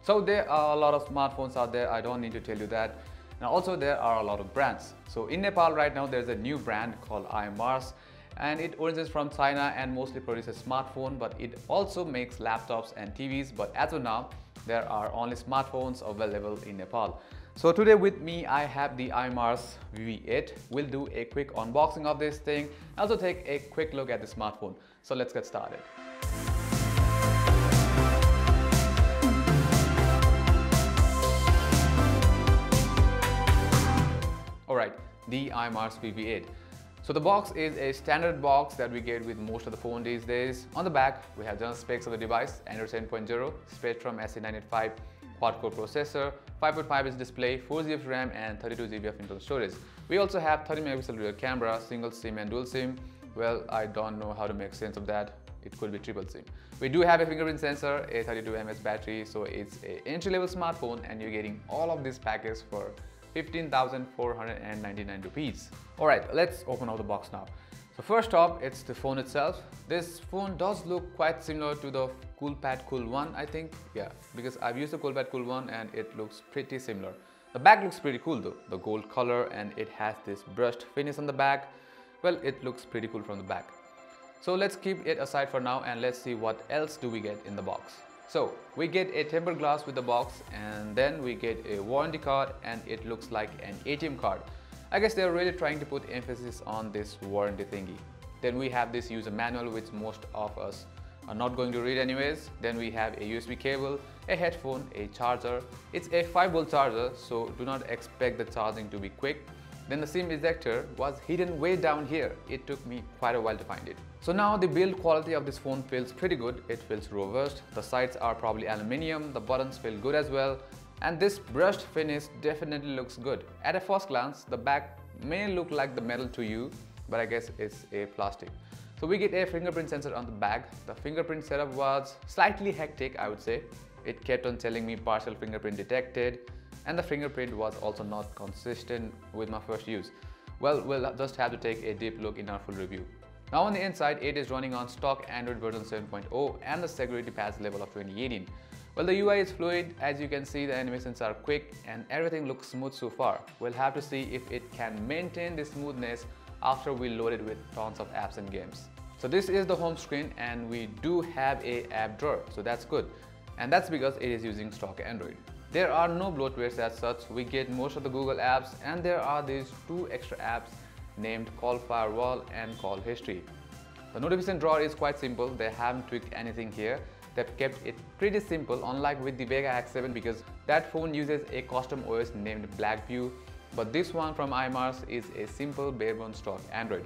So there are a lot of smartphones out there, I don't need to tell you that. Now also there are a lot of brands. So in Nepal right now there's a new brand called IMARS, and it originates from China and mostly produces smartphone, but it also makes laptops and TVs. But as of now, there are only smartphones available in Nepal. So today with me I have the IMARS VIVI 8. We'll do a quick unboxing of this thing and also take a quick look at the smartphone. So let's get started. Alright, the IMARS VIVI 8. So the box is a standard box that we get with most of the phone these days. On the back, we have general specs of the device: Android 7.0, Spreadtrum SC985 quad-core processor, 5.5-inch display, 4 GB of RAM and 32 GB of internal storage. We also have 30 megapixel rear camera, single SIM and dual SIM. Well, I don't know how to make sense of that. It could be triple SIM. We do have a fingerprint sensor, a 32 mAh battery, so it's an entry-level smartphone and you're getting all of this package for 15,499 rupees. Alright, let's open up the box now. So first off, it's the phone itself. This phone does look quite similar to the Coolpad Cool 1, I think. Yeah, because I've used the Coolpad Cool 1 and it looks pretty similar. The back looks pretty cool though, the gold color, and it has this brushed finish on the back. Well, it looks pretty cool from the back. So let's keep it aside for now and let's see what else do we get in the box. So we get a tempered glass with the box, and then we get a warranty card, and it looks like an ATM card. I guess they're really trying to put emphasis on this warranty thingy. Then we have this user manual, which most of us are not going to read anyways. Then we have a USB cable, a headphone, a charger. It's a 5-volt charger, so do not expect the charging to be quick. Then the SIM ejector was hidden way down here. It took me quite a while to find it. So now the build quality of this phone feels pretty good. It feels robust. The sides are probably aluminium. The buttons feel good as well. And this brushed finish definitely looks good. At a first glance, the back may look like the metal to you, but I guess it's a plastic. So we get a fingerprint sensor on the back. The fingerprint setup was slightly hectic, I would say. It kept on telling me partial fingerprint detected, and the fingerprint was also not consistent with my first use. Well, we'll just have to take a deep look in our full review. Now on the inside, it is running on stock Android version 7.0 and the security patch level of 2018. Well, the UI is fluid. As you can see, the animations are quick and everything looks smooth so far. We'll have to see if it can maintain this smoothness after we load it with tons of apps and games. So this is the home screen, and we do have a app drawer, so that's good. And that's because it is using stock Android. There are no bloatwares as such. We get most of the Google apps, and there are these 2 extra apps named Call Firewall and Call History. The notification drawer is quite simple. They haven't tweaked anything here. They've kept it pretty simple, unlike with the Vega X7, because that phone uses a custom OS named Blackview, but this one from IMARS is a simple bare-bones stock Android,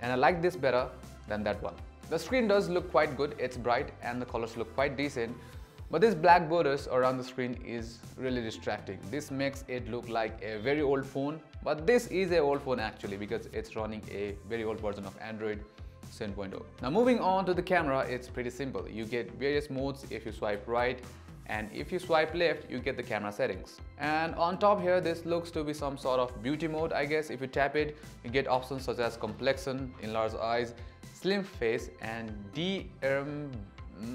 and I like this better than that one. The screen does look quite good. It's bright and the colors look quite decent, but this black borders around the screen is really distracting. This makes it look like a very old phone, but this is an old phone actually, because it's running a very old version of Android 7.0. Now moving on to the camera, it's pretty simple. You get various modes if you swipe right, and if you swipe left, you get the camera settings. And on top here, this looks to be some sort of beauty mode, I guess. If you tap it, you get options such as complexion, enlarged eyes, slim face, and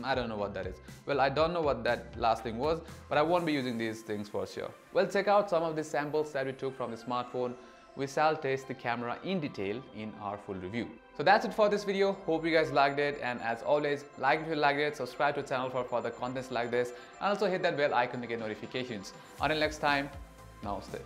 I don't know what that is. Well, I don't know what that last thing was, but I won't be using these things for sure. Well, check out some of the samples that we took from the smartphone. We shall test the camera in detail in our full review. So that's it for this video. Hope you guys liked it, and as always, like if you liked it, subscribe to the channel for further contents like this, and also hit that bell icon to get notifications. Until next time, namaste.